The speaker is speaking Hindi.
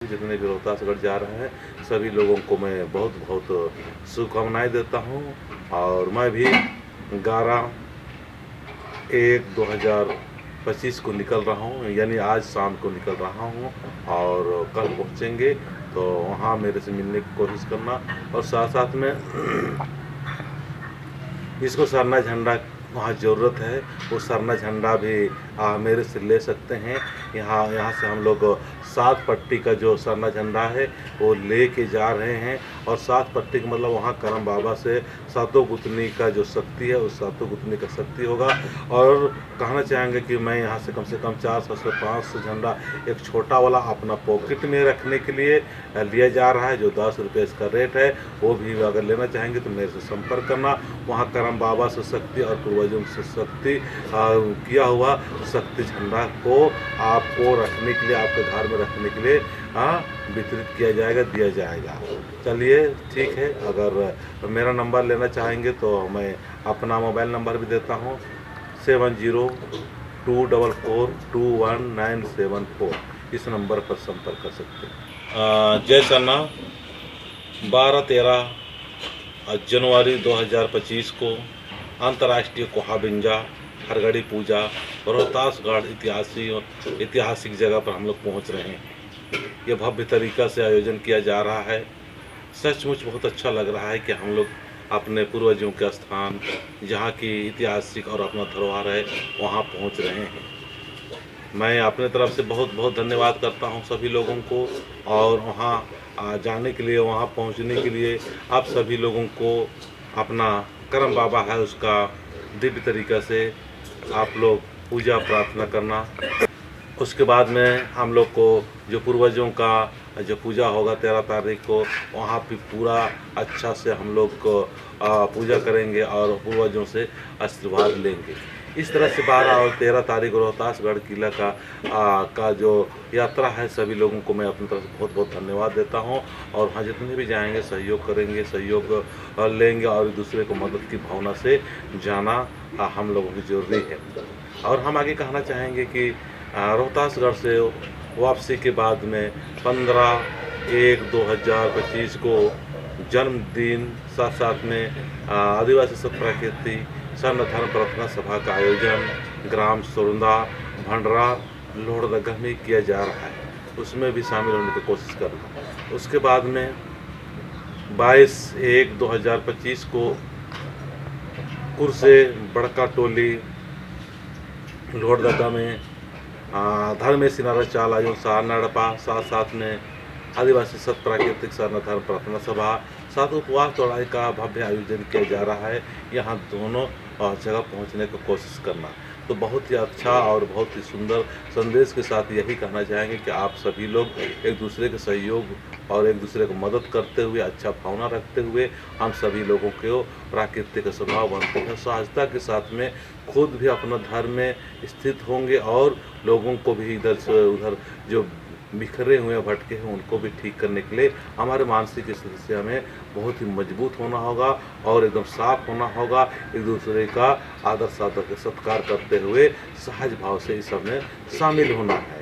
जितने भी रोहतासगढ़ जा रहे हैं सभी लोगों को मैं बहुत बहुत शुभकामनाएं देता हूं। और मैं भी 11/1/2025 को निकल रहा हूं, यानी आज शाम को निकल रहा हूं और कल पहुंचेंगे। तो वहां मेरे से मिलने की कोशिश करना और साथ साथ में इसको सरना झंडा वहाँ ज़रूरत है, वो सरना झंडा भी मेरे से ले सकते हैं। यहाँ से हम लोग 7 पट्टी का जो सरना झंडा है वो ले के जा रहे हैं। और 7 पट्टी का मतलब वहाँ करम बाबा से सातों गुतनी का जो शक्ति है उस सातों गुतनी का शक्ति होगा। और कहना चाहेंगे कि मैं यहाँ से कम 400 से 500 झंडा एक छोटा वाला अपना पॉकेट में रखने के लिए लिया जा रहा है, जो 10 रुपये इसका रेट है। वो भी अगर लेना चाहेंगे तो मेरे से संपर्क करना। वहाँ करम बाबा से शक्ति और पूर्वजों से शक्ति किया हुआ शक्ति झंडा को आपको रखने के लिए, आपके घर में रखने के लिए वितरित किया जाएगा, दिया जाएगा। चलिए ठीक है, अगर मेरा नंबर लेना चाहेंगे तो मैं अपना मोबाइल नंबर भी देता हूँ 7024421974। इस नंबर पर संपर्क कर सकते हैं। जय सन्ना 12-13 जनवरी 2025 को अंतर्राष्ट्रीय कोहाबिंजा हरगड़ी पूजा रोहतासगढ़ ऐतिहासिक जगह पर हम लोग पहुंच रहे हैं। ये भव्य तरीका से आयोजन किया जा रहा है। सचमुच बहुत अच्छा लग रहा है कि हम लोग अपने पूर्वजों के स्थान, जहाँ की ऐतिहासिक और अपना धरोहर है, वहाँ पहुँच रहे हैं। मैं अपने तरफ से बहुत बहुत धन्यवाद करता हूँ सभी लोगों को। और वहाँ जाने के लिए, वहाँ पहुँचने के लिए आप सभी लोगों को अपना करम बाबा है उसका दिव्य तरीक़ा से आप लोग पूजा प्रार्थना करना। उसके बाद में हम लोग को जो पूर्वजों का जो पूजा होगा 13 तारीख को, वहाँ पे पूरा अच्छा से हम लोग को पूजा करेंगे और पूर्वजों से आशीर्वाद लेंगे। इस तरह से 12 और 13 तारीख रोहतासगढ़ किला का जो यात्रा है, सभी लोगों को मैं अपनी तरफ से बहुत बहुत धन्यवाद देता हूं। और वहाँ जितने भी जाएंगे सहयोग करेंगे, सहयोग लेंगे और एक दूसरे को मदद की भावना से जाना हम लोगों की ज़रूरी है। और हम आगे कहना चाहेंगे कि रोहतासगढ़ से वापसी के बाद में 15/1/2025 को जन्मदिन, साथ साथ में आदिवासी सत्प्राकृति सर्व धर्म प्रार्थना सभा का आयोजन ग्राम सोरंदा भंडरा लोहरदगा में किया जा रहा है। उसमें भी शामिल होने की कोशिश करना। उसके बाद में 22/1/2025 को कुरसे बड़का टोली लोहरदगा में धर्मेश सिनारा चाल आयोजन सारनाडपा, साथ साथ में आदिवासी सत्प्राकृतिक सर्व धर्म प्रार्थना सभा, साथ उपवास चौड़ाई का भव्य आयोजन किया जा रहा है। यहाँ दोनों जगह पहुँचने की कोशिश करना। तो बहुत ही अच्छा और बहुत ही सुंदर संदेश के साथ यही कहना चाहेंगे कि आप सभी लोग एक दूसरे के सहयोग और एक दूसरे को मदद करते हुए, अच्छा भावना रखते हुए हम सभी लोगों को प्राकृतिक स्वभाव बनते हैं, सहजता के साथ में खुद भी अपना धर्म में स्थित होंगे और लोगों को भी इधर से उधर जो बिखरे हुए भटके हैं उनको भी ठीक करने के लिए हमारे मानसिक स्थिति से हमें बहुत ही मजबूत होना होगा और एकदम साफ होना होगा। एक दूसरे का आदर सत्कार करते हुए सहज भाव से इस सब में शामिल होना है।